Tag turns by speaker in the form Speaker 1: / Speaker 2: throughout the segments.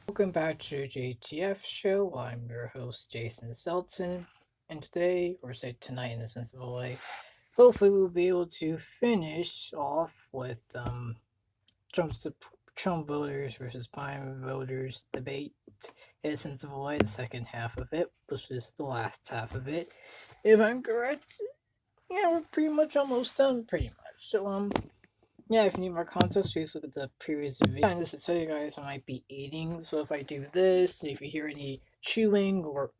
Speaker 1: Welcome back to JTF Show. I'm your host, Jason Selton, and today, or say tonight in a sense of a way, hopefully we'll be able to finish off with Trump, Trump voters versus Biden voters debate in a sense of a way, the second half of it, which is the last half of it. If I'm correct, yeah, we're pretty much almost done, pretty much. Yeah, if you need more context, please look at the previous video. And just to tell you guys, I might be eating, so if I do this, if you hear any chewing or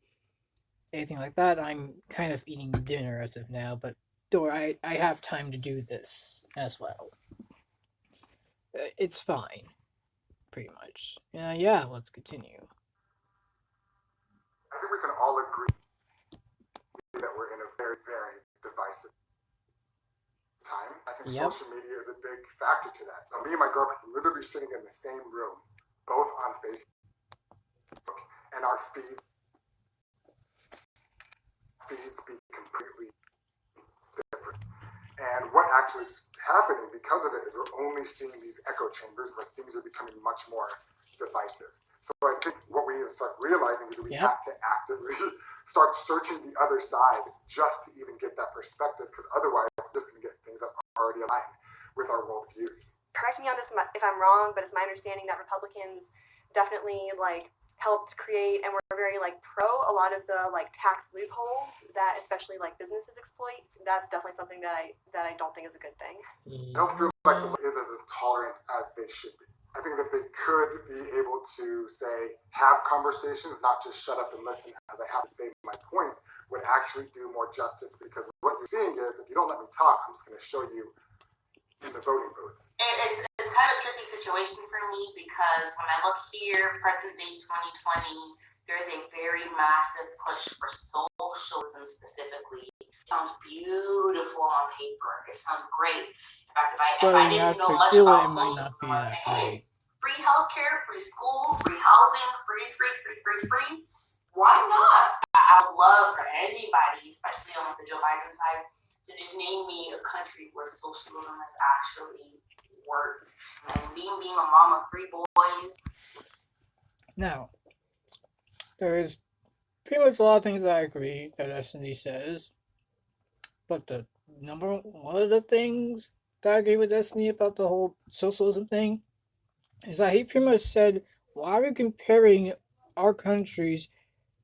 Speaker 1: anything like that, I'm kind of eating dinner as of now, but I have time to do this as well. It's fine, pretty much. Yeah, let's continue.
Speaker 2: I think we can all agree that we're in a very, very divisive time. I think
Speaker 1: Yep.
Speaker 2: social media is a big factor to that. Now, me and my girlfriend are literally sitting in the same room, both on Facebook, and our feeds be completely different. And what actually is happening because of it is we're only seeing these echo chambers where things are becoming much more divisive. So I think what we need to start realizing is that we have to actively start searching the other side just to even get that perspective, because otherwise we're just going to get things that are already aligned with our worldviews.
Speaker 3: Correct me on this if I'm wrong, but it's my understanding that Republicans definitely helped create and were very pro a lot of the tax loopholes that especially businesses exploit. That's definitely something that I don't think is a good thing.
Speaker 2: I don't feel like the is as intolerant as they should be. I think that they could be able to say, have conversations, not just shut up and listen as I have to say my point, would actually do more justice, because what you're seeing is if you don't let me talk, I'm just going to show you in the voting booth.
Speaker 4: It's kind of a tricky situation for me because when I look here, present day 2020, there's a very massive push for socialism specifically. It sounds beautiful on paper. It sounds great. In fact, if I didn't know much about socialism, I would say, hey, free healthcare, free school, free housing, free. Why not? I would love for anybody, especially on the Joe Biden side, to just name me a country where socialism has actually worked. And being a mom of 3 boys.
Speaker 1: Now, there's pretty much a lot of things I agree that S&D says, but the one of the things that I agree with S&D about the whole socialism thing is that he pretty much said, why are we comparing our countries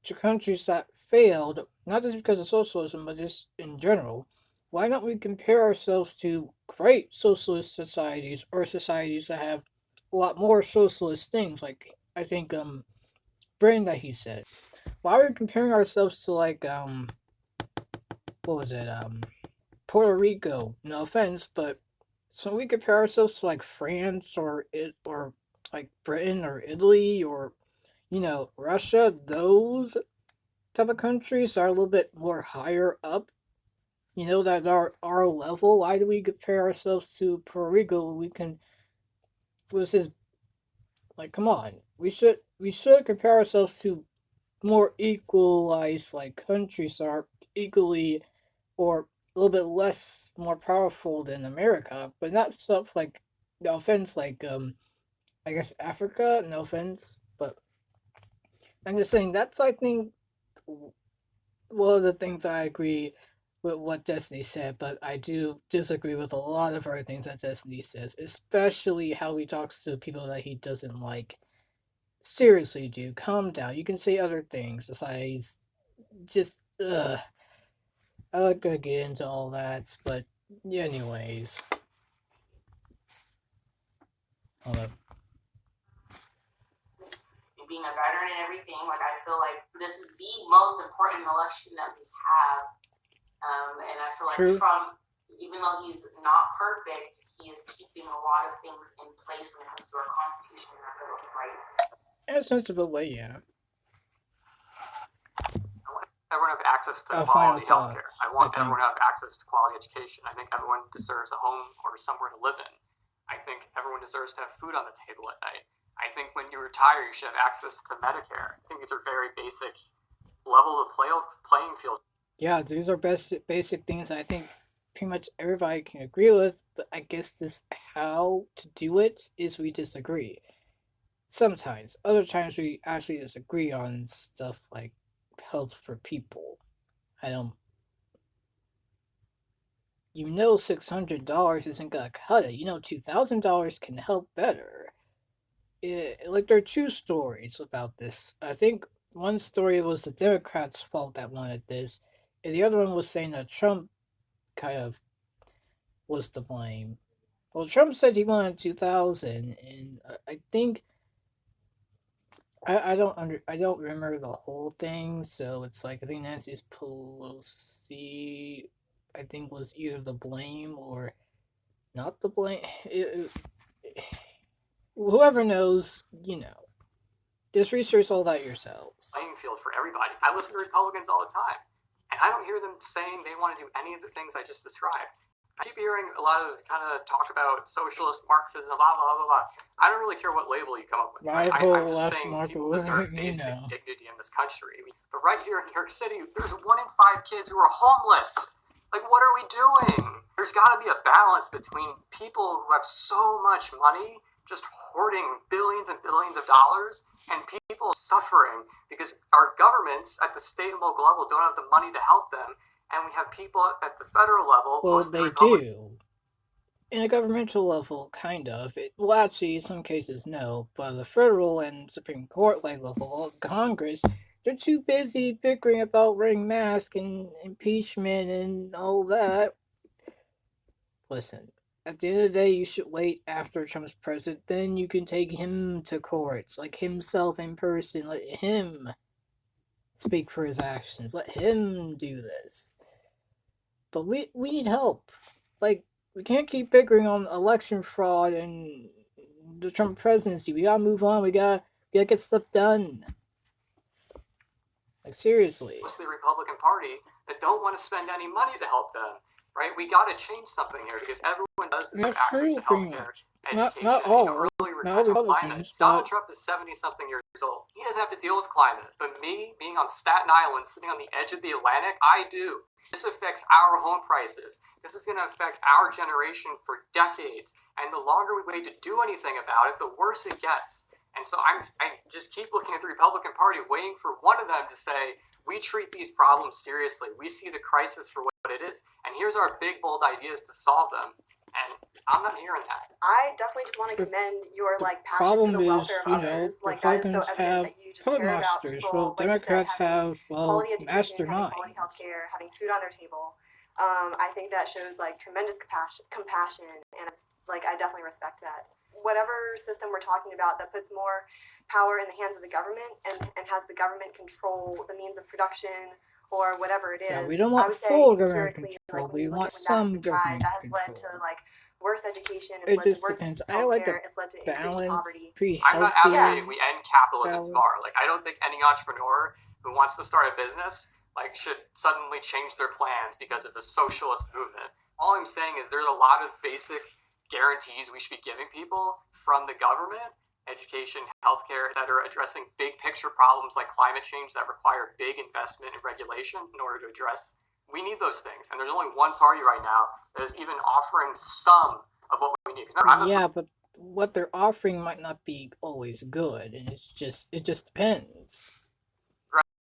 Speaker 1: to countries that failed, not just because of socialism, but just in general? Why not we compare ourselves to great socialist societies or societies that have a lot more socialist things? Like, I think, Britain that he said. Why are we comparing ourselves to, what was it, Puerto Rico? No offense, but so we compare ourselves to, France or Britain or Italy or, Russia, those type of countries are a little bit more higher up, that are our level. Why do we compare ourselves to Puerto Rico? We can, this is, come on, we should compare ourselves to more equalized, countries that are equally or a little bit less more powerful than America, but not stuff like, no offense, I guess Africa, no offense, but I'm just saying that's, I think, one of the things I agree with what Destiny said, but I do disagree with a lot of other things that Destiny says, especially how he talks to people that he doesn't like. Seriously, dude, calm down. You can say other things besides just, I'm not gonna get into all that, but yeah, anyways. Hold up.
Speaker 4: Being a veteran and everything, I feel like this is the most important election that we have. And I feel like True. Trump, even though he's not perfect, he is keeping a lot of things in place when it comes to our Constitution and our Bill of Rights.
Speaker 1: In a sensible way, yeah.
Speaker 5: Everyone have access to quality healthcare. I want everyone to have access to quality education. I think everyone deserves a home or somewhere to live in. I think everyone deserves to have food on the table at night. I think when you retire, you should have access to Medicare. I think these are very basic level of playing field.
Speaker 1: Yeah, these are basic things I think pretty much everybody can agree with, but I guess how to do it is we disagree. Sometimes. Other times we actually disagree on stuff like health for people. I don't. $600 isn't gonna cut it. $2,000 can help better. Like there are two stories about this. I think one story was the Democrats' fault that wanted this, and the other one was saying that Trump kind of was to blame. Well, Trump said he wanted 2,000, and I think I don't remember the whole thing. So it's like I think Nancy Pelosi, I think was either the blame or not the blame. Whoever knows, just research all that yourselves.
Speaker 5: Playing field for everybody. I listen to Republicans all the time, and I don't hear them saying they want to do any of the things I just described. I keep hearing a lot of kind of talk about socialist Marxism, blah, blah, blah, blah. I don't really care what label you come up with. Right? I'm just saying people deserve basic dignity in this country. But right here in New York City, there's 1 in 5 kids who are homeless. Like, what are we doing? There's got to be a balance between people who have so much money, just hoarding billions and billions of dollars, and people suffering because our governments at the state and local level don't have the money to help them. And we have people at the federal level.
Speaker 1: Well, they do. In a governmental level, kind of. Well, actually, in some cases, no. But the federal and Supreme Court level, Congress, they're too busy bickering about wearing masks and impeachment and all that. Listen, at the end of the day, you should wait after Trump's president. Then you can take him to courts, like himself in person. Let him speak for his actions. Let him do this. But we need help. Like, we can't keep bickering on election fraud and the Trump presidency. We gotta move on. We gotta get stuff done. Like, seriously.
Speaker 5: It's the Republican Party that don't want to spend any money to help them, right? We gotta change something here because everyone does deserve access to healthcare, education,
Speaker 1: not all.
Speaker 5: Early retirement climate. Donald Trump is 70-something years old. He doesn't have to deal with climate. But me, being on Staten Island, sitting on the edge of the Atlantic, I do. This affects our home prices. This is going to affect our generation for decades. And the longer we wait to do anything about it, the worse it gets. And so I just keep looking at the Republican Party, waiting for one of them to say, we treat these problems seriously. We see the crisis for what it is. And here's our big, bold ideas to solve them. And I'm not hearing that.
Speaker 3: I definitely just want to commend your passion for the welfare of others. That is so evident that you just care about people.
Speaker 1: Democrats have
Speaker 3: quality education,
Speaker 1: masterminds,
Speaker 3: having quality healthcare, having food on their table. I think that shows tremendous compassion, and I definitely respect that. Whatever system we're talking about that puts more power in the hands of the government and has the government control the means of production or whatever it is.
Speaker 1: Yeah, we don't want full government control. We want some government
Speaker 3: that has
Speaker 1: control.
Speaker 3: led to worse education.
Speaker 1: It
Speaker 3: led
Speaker 1: just
Speaker 3: to worse
Speaker 1: depends. I like a
Speaker 3: it's led to
Speaker 1: balance,
Speaker 3: poverty.
Speaker 1: pretty
Speaker 5: I'm not
Speaker 1: healthy.
Speaker 5: advocating we end capitalism tomorrow. I don't think any entrepreneur who wants to start a business should suddenly change their plans because of a socialist movement. All I'm saying is there's a lot of basic guarantees we should be giving people from the government, education, healthcare, etc., addressing big picture problems like climate change that require big investment and regulation in order to address. We need those things, and there's only one party right now that is even offering some of what we need.
Speaker 1: Yeah, but what they're offering might not be always good, and it just depends.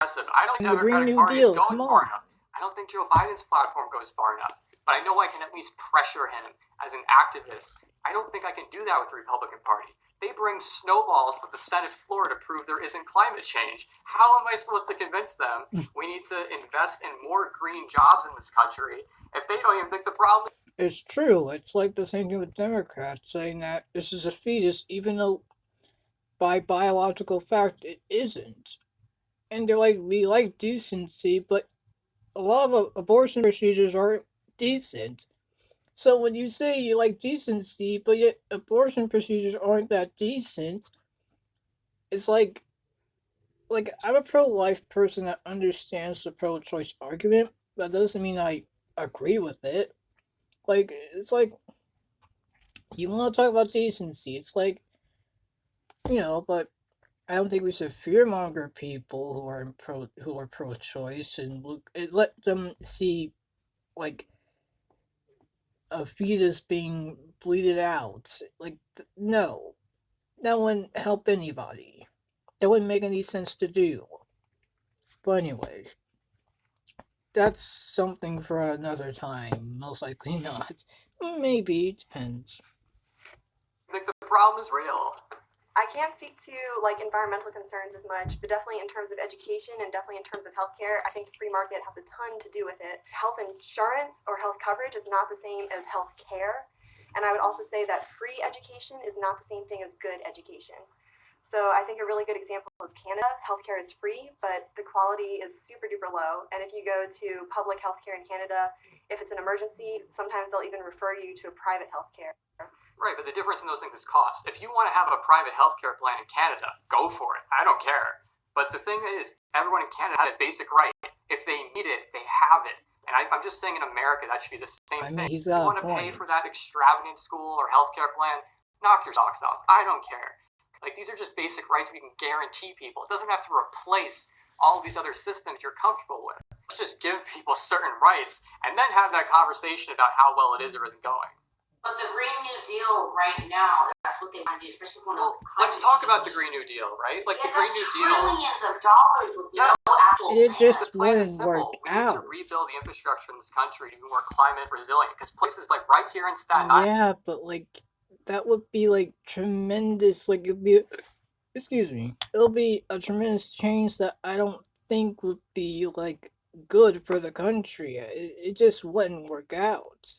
Speaker 5: I don't think the Democratic Party is going far enough. I don't think Joe Biden's platform goes far enough, but I know I can at least pressure him as an activist. I don't think I can do that with the Republican Party. They bring snowballs to the Senate floor to prove there isn't climate change. How am I supposed to convince them we need to invest in more green jobs in this country if they don't even think the problem?
Speaker 1: It's true. It's like the same thing with Democrats saying that this is a fetus, even though by biological fact it isn't. And they're like, we like decency, but a lot of abortion procedures aren't decent. So when you say you like decency, but yet abortion procedures aren't that decent, it's like I'm a pro-life person that understands the pro-choice argument, but that doesn't mean I agree with it. It's like, you want to talk about decency, it's like, but I don't think we should fearmonger people who are pro-choice and let them see a fetus being bleeded out. No, that wouldn't help anybody. That wouldn't make any sense to do. But anyways, that's something for another time. Most likely not. Maybe, depends.
Speaker 5: I think the problem is real.
Speaker 3: I can't speak to like environmental concerns as much, but definitely in terms of education and definitely in terms of healthcare, I think the free market has a ton to do with it. Health insurance or health coverage is not the same as health care. And I would also say that free education is not the same thing as good education. So I think a really good example is Canada. Healthcare is free, but the quality is super duper low. And if you go to public healthcare in Canada, if it's an emergency, sometimes they'll even refer you to a private healthcare.
Speaker 5: Right, but the difference in those things is cost. If you want to have a private healthcare plan in Canada, go for it. I don't care. But the thing is, everyone in Canada has a basic right. If they need it, they have it. And I'm just saying in America, that should be the same thing. If you want to pay for that extravagant school or healthcare plan, knock your socks off. I don't care. Like, these are just basic rights we can guarantee people. It doesn't have to replace all of these other systems you're comfortable with. Let's just give people certain rights and then have that conversation about how well it is or isn't going.
Speaker 4: But the Green New Deal right now, that's what they want to do, especially when
Speaker 5: let's talk about the Green New Deal, right? Like the Green New Deal.
Speaker 4: Trillions of dollars with no actual
Speaker 1: It just
Speaker 5: the plan
Speaker 1: wouldn't
Speaker 5: is simple.
Speaker 1: work
Speaker 5: We need to
Speaker 1: out.
Speaker 5: rebuild the infrastructure in this country to be more climate resilient. Because places like right here in Staten Island.
Speaker 1: Yeah, but like that would be like tremendous. Like it'd be, excuse me, it'll be a tremendous change that I don't think would be like good for the country. It just wouldn't work out.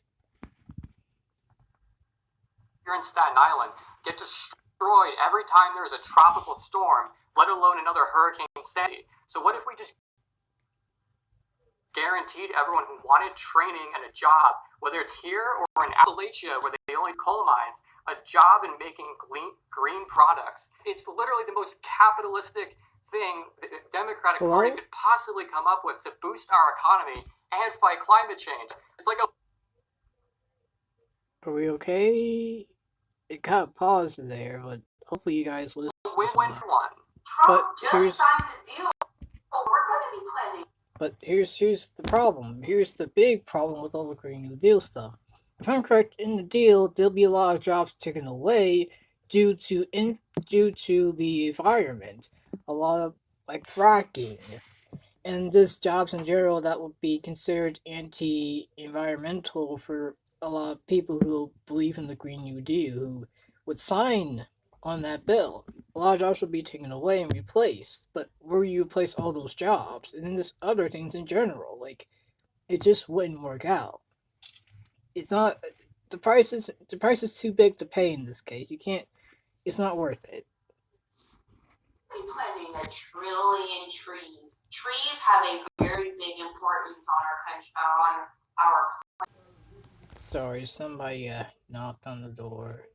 Speaker 5: Here in Staten Island get destroyed every time there's a tropical storm, let alone another Hurricane Sandy. So what if we just guaranteed everyone who wanted training and a job, whether it's here or in Appalachia where they only coal mines, a job in making green products? It's literally the most capitalistic thing the Democratic Party could possibly come up with to boost our economy and fight climate change. It's like a...
Speaker 1: Are we okay? It got paused there, but hopefully you guys listen.
Speaker 5: Win-win for one.
Speaker 4: Trump just signed the deal. Oh, we're going to be planning.
Speaker 1: But here's the problem. Here's the big problem with all the Green New Deal stuff. If I'm correct, in the deal, there'll be a lot of jobs taken away due to the environment. A lot of like fracking, and just jobs in general that would be considered anti-environmental for a lot of people who believe in the Green New Deal, who would sign on that bill. A lot of jobs would be taken away and replaced, but where you replace all those jobs? And then there's other things in general, like, it just wouldn't work out. It's not, the price is too big to pay in this case. You can't, it's not worth it.
Speaker 4: We're planting 1 trillion trees. Trees have a very big importance on our country, on our...
Speaker 1: Sorry, somebody knocked on the door.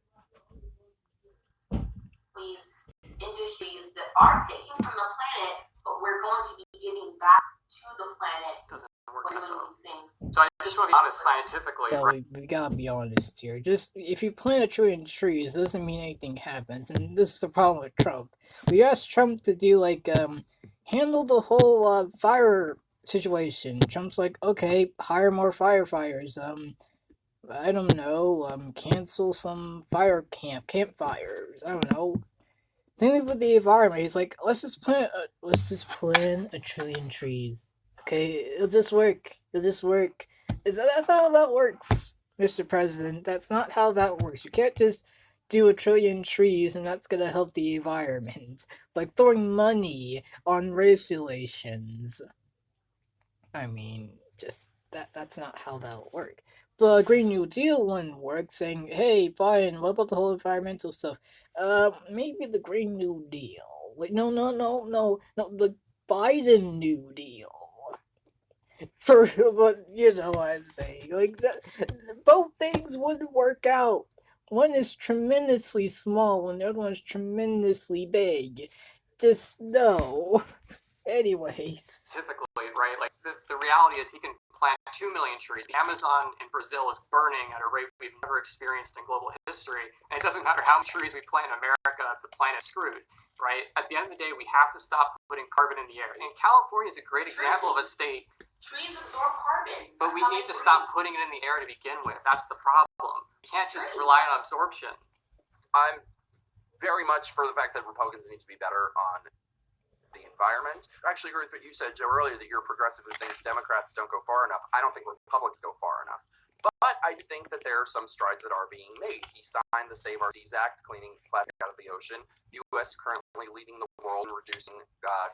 Speaker 4: These industries that are taking from the planet, but we're going to be giving back to the planet.
Speaker 5: Doesn't work out
Speaker 4: doing
Speaker 5: though.
Speaker 4: these things.
Speaker 5: So I just want to be honest scientifically.
Speaker 1: Yeah, we gotta be honest here. Just if you plant 1 trillion trees, doesn't mean anything happens, and this is the problem with Trump. We asked Trump to do like handle the whole fire situation. Trump's like, okay, hire more firefighters. I don't know, cancel some campfires. I don't know. Same with the environment. He's like, let's just plant 1 trillion trees. Okay, it'll just work. That's how that works, Mr. President. That's not how that works. You can't just do 1 trillion trees and that's gonna help the environment. Like throwing money on regulations. I mean, just that's not how that'll work. The Green New Deal wouldn't work, saying, hey, Biden, what about the whole environmental stuff? Maybe the Green New Deal. Wait, no, the Biden New Deal. But you know what I'm saying. Like, both things wouldn't work out. One is tremendously small and the other one's tremendously big. Just no. Anyways.
Speaker 5: Typically, right? Like, the reality is he can plant 2 million trees. The Amazon in Brazil is burning at a rate we've never experienced in global history. And it doesn't matter how many trees we plant in America if the planet's screwed, right? At the end of the day, we have to stop putting carbon in the air. And California is a great example of a state.
Speaker 4: Trees absorb carbon.
Speaker 5: But we need to stop putting it in the air to begin with. That's the problem. We can't just rely on absorption.
Speaker 2: I'm
Speaker 6: very much for the fact that Republicans need to be better on the environment. I actually agree with what you said, Joe, earlier, that you're progressive who thinks Democrats don't go far enough. I don't think Republicans go far enough. But I think that there are some strides that are being made. He signed the Save Our Seas Act, cleaning plastic out of the ocean. The U.S. is currently leading the world in reducing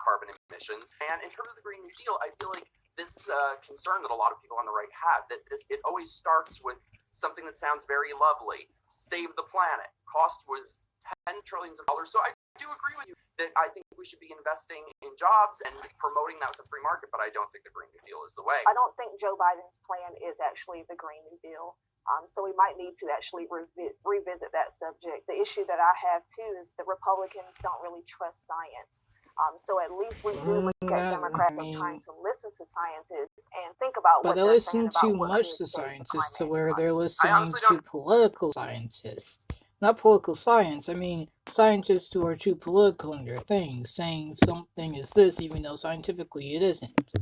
Speaker 6: carbon emissions. And in terms of the Green New Deal, I feel like this is a concern that a lot of people on the right have, that it always starts with something that sounds very lovely. Save the planet. Cost was $10 trillion. So I do agree with you that I think we should be investing in jobs and promoting that with the free market, but I don't think the Green New Deal is the way.
Speaker 7: I don't think Joe Biden's plan is actually the Green New Deal. So we might need to actually revisit that subject. The issue that I have too is that Republicans don't really trust science. So at least we do look at Democrats of trying to listen to scientists and think about what they're saying about what could save the climate.
Speaker 1: But they listen too much to scientists to where they're listening
Speaker 6: honestly
Speaker 1: to political scientists. Not political science, I mean scientists who are too political in their things, saying something is this even though scientifically it isn't.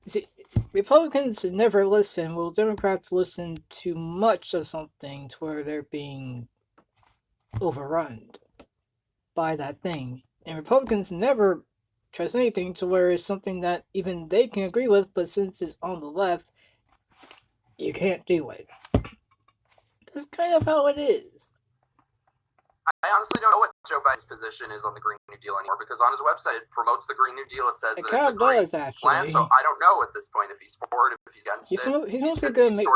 Speaker 1: See, Republicans never listen, while Democrats listen too much of something to where they're being overrun by that thing. And Republicans never trust anything to where it's something that even they can agree with, but since it's on the left, you can't do it. That's kind of how it is.
Speaker 6: I honestly don't know what Joe Biden's position is on the Green New Deal anymore, because on his website it promotes the Green New Deal. It says that it's a great plan. So I don't know at this point if he's for it, if he's against it.
Speaker 1: He's mostly going to make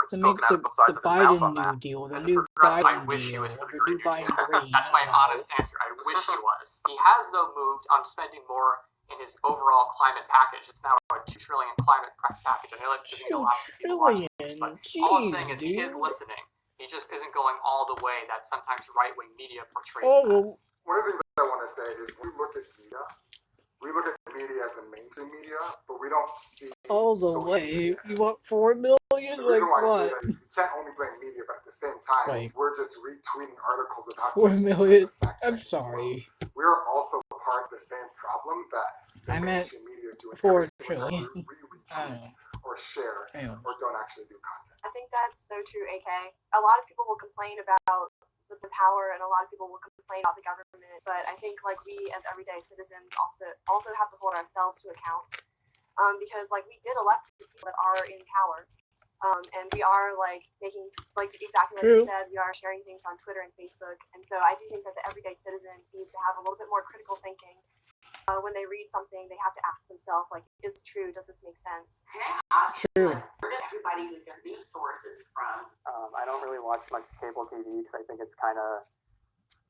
Speaker 1: the Biden New Deal, the new Biden deal, the new Biden Green.
Speaker 5: That's my honest answer. I wish he was. He has, though, moved on spending more in his overall climate package. It's now a $2 trillion climate package. I know that doesn't get a lot of people watching this, but all I'm saying is he is listening. He just isn't going all the way that sometimes right-wing media portrays him as.
Speaker 2: One of the things I want to say is we look at media as the mainstream media, but we don't see
Speaker 1: all the way. You want 4 million?
Speaker 2: The reason why
Speaker 1: what?
Speaker 2: I say that is we can't only blame media, but at the same time, we're just retweeting articles without
Speaker 1: 4 million. I'm sorry.
Speaker 2: We're also part of the same problem that the mainstream media is doing.
Speaker 1: 4 trillion.
Speaker 2: Retweet or share or don't actually do content.
Speaker 3: I think that's so true, AK. A lot of people will complain about the power, and a lot of people will complain about the government. But I think like we as everyday citizens also have to hold ourselves to account, because like we did elect the people that are in power, and we are like making like exactly like you said, we are sharing things on Twitter and Facebook, and so I do think that the everyday citizen needs to have a little bit more critical thinking. When they read something, they have to ask themselves, like, is this true? Does this make sense?
Speaker 4: Can I ask you, like, where does everybody get their news sources from?
Speaker 5: I don't really watch much cable TV because I think it's kind of...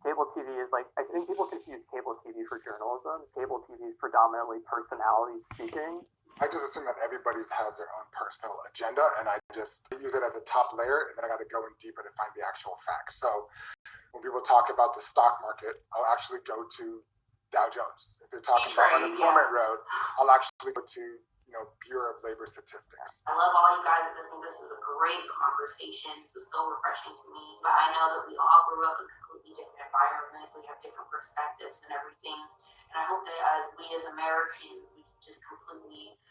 Speaker 5: Cable TV is like... I think people confuse cable TV for journalism. Cable TV is predominantly personality speaking.
Speaker 2: I just assume that everybody has their own personal agenda, and I just use it as a top layer, and then I got to go in deeper to find the actual facts. So when people talk about the stock market, I'll actually go to Dow Jones. If they're talking about unemployment rate, I'll actually go to Bureau of Labor Statistics.
Speaker 4: I love all you guys. I think this is a great conversation. This is so refreshing to me. But I know that we all grew up in completely different environments. We have different perspectives and everything. And I hope that as Americans, we just completely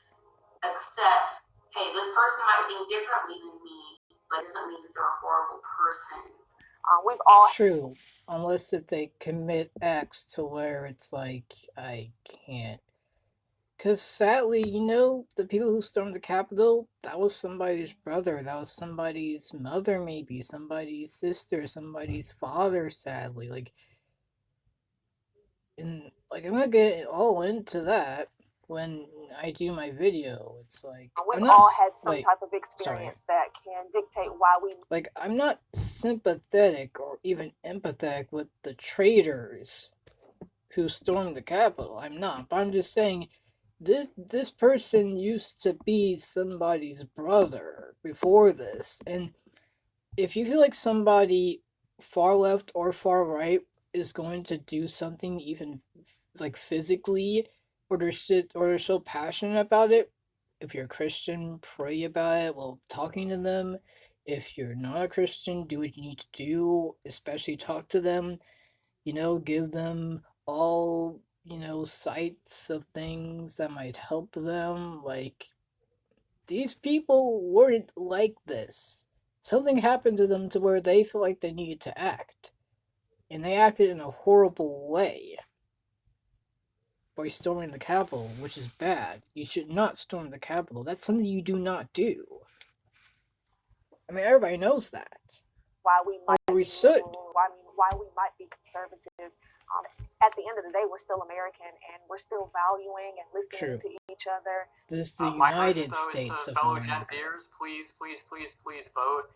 Speaker 4: accept, hey, this person might think differently than me, but it doesn't mean that they're a horrible person.
Speaker 7: We've all
Speaker 1: true, unless if they commit acts to where it's like I can't. Because sadly, the people who stormed the Capitol, that was somebody's brother, that was somebody's mother, maybe somebody's sister, somebody's father. Sadly, I'm gonna get all into that when I do my video. It's like
Speaker 7: we've all had some type of experience that can dictate why we.
Speaker 1: I'm not sympathetic or even empathetic with the traitors who stormed the Capitol. I'm not, but I'm just saying this person used to be somebody's brother before this, and if you feel like somebody far left or far right is going to do something even physically, or they're so passionate about it, if you're a Christian, pray about it while talking to them. If you're not a Christian, do what you need to do, especially talk to them, give them all, sites of things that might help them. These people weren't like this. something happened to them to where they feel like they needed to act. And they acted in a horrible way by storming the Capitol, which is bad. You should not storm the Capitol. That's something you do not do. I mean, everybody knows that.
Speaker 7: Why we might
Speaker 1: or we
Speaker 7: be
Speaker 1: should.
Speaker 7: liberal, why we might be conservative. At the end of the day, we're still American, and we're still valuing and listening
Speaker 1: True.
Speaker 7: to each other.
Speaker 1: This is the
Speaker 5: My
Speaker 1: United
Speaker 5: urgent, though,
Speaker 1: States
Speaker 5: is to
Speaker 1: of
Speaker 5: fellow
Speaker 1: America.
Speaker 5: Gen Zers, please, please, please, please vote.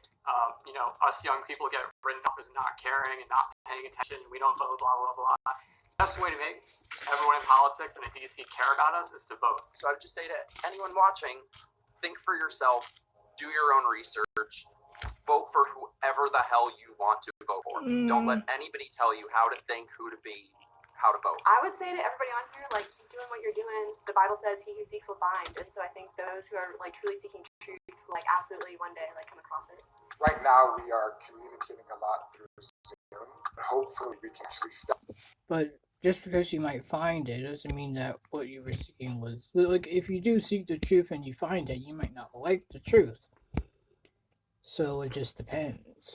Speaker 5: You know, us young people get written off as not caring and not paying attention. We don't vote, blah, blah, blah. The best way to make everyone in politics and in DC care about us is to vote.
Speaker 6: So I would just say to anyone watching, think for yourself, do your own research, vote for whoever the hell you want to vote for. Don't let anybody tell you how to think, who to be, how to vote.
Speaker 3: I would say to everybody on here, like, keep doing what you're doing. The Bible says he who seeks will find. And so I think those who are, like, truly seeking truth will, like, absolutely one day, like, come across it.
Speaker 2: Right now, we are communicating a lot through Zoom. Hopefully, we can actually stop.
Speaker 1: But just because you might find it doesn't mean that what you were seeking was... Like, if you do seek the truth and you find it, you might not like the truth. So it just depends.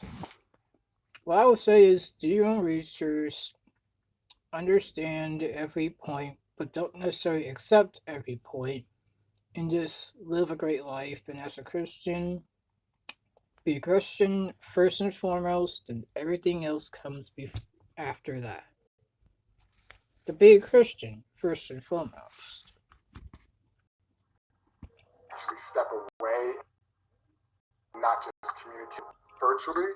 Speaker 1: What I would say is do your own research, understand every point, but don't necessarily accept every point, and just live a great life. And as a Christian, be a Christian first and foremost, and everything else comes after that. To be a Christian first and foremost.
Speaker 2: Actually step away, not just communicate virtually,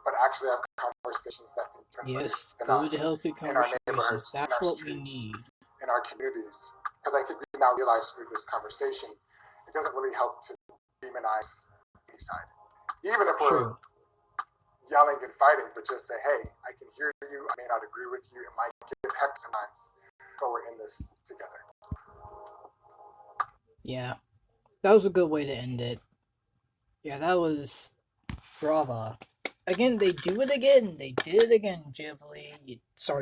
Speaker 2: but actually have conversations that think differently than us,
Speaker 1: good, healthy
Speaker 2: in our
Speaker 1: conversations.
Speaker 2: neighborhoods, in
Speaker 1: That's
Speaker 2: our
Speaker 1: what we
Speaker 2: streets,
Speaker 1: need.
Speaker 2: in our communities. Because I think we now realize through this conversation, it doesn't really help to demonize any side. Even if we're yelling and fighting, but just say, hey, I can hear you, I may not agree with you, it might get heck sometimes, but we're in this together.
Speaker 1: Yeah, that was a good way to end it. Yeah, that was brava. Again, they do it again. They did it again, Jubilee.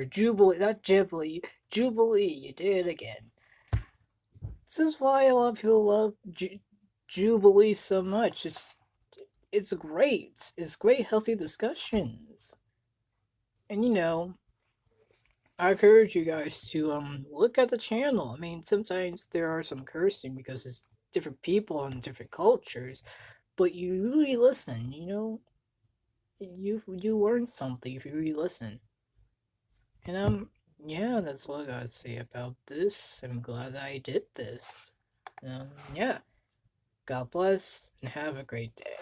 Speaker 1: Jubilee, not Jubilee. Jubilee, you did it again. This is why a lot of people love Jubilee so much. It's great. It's great, healthy discussions. And you know, I encourage you guys to look at the channel. I mean, sometimes there are some cursing because it's different people and different cultures, but you really listen. You know, you learn something if you really listen. And yeah, that's all I gotta say about this. I'm glad I did this. Yeah. God bless and have a great day.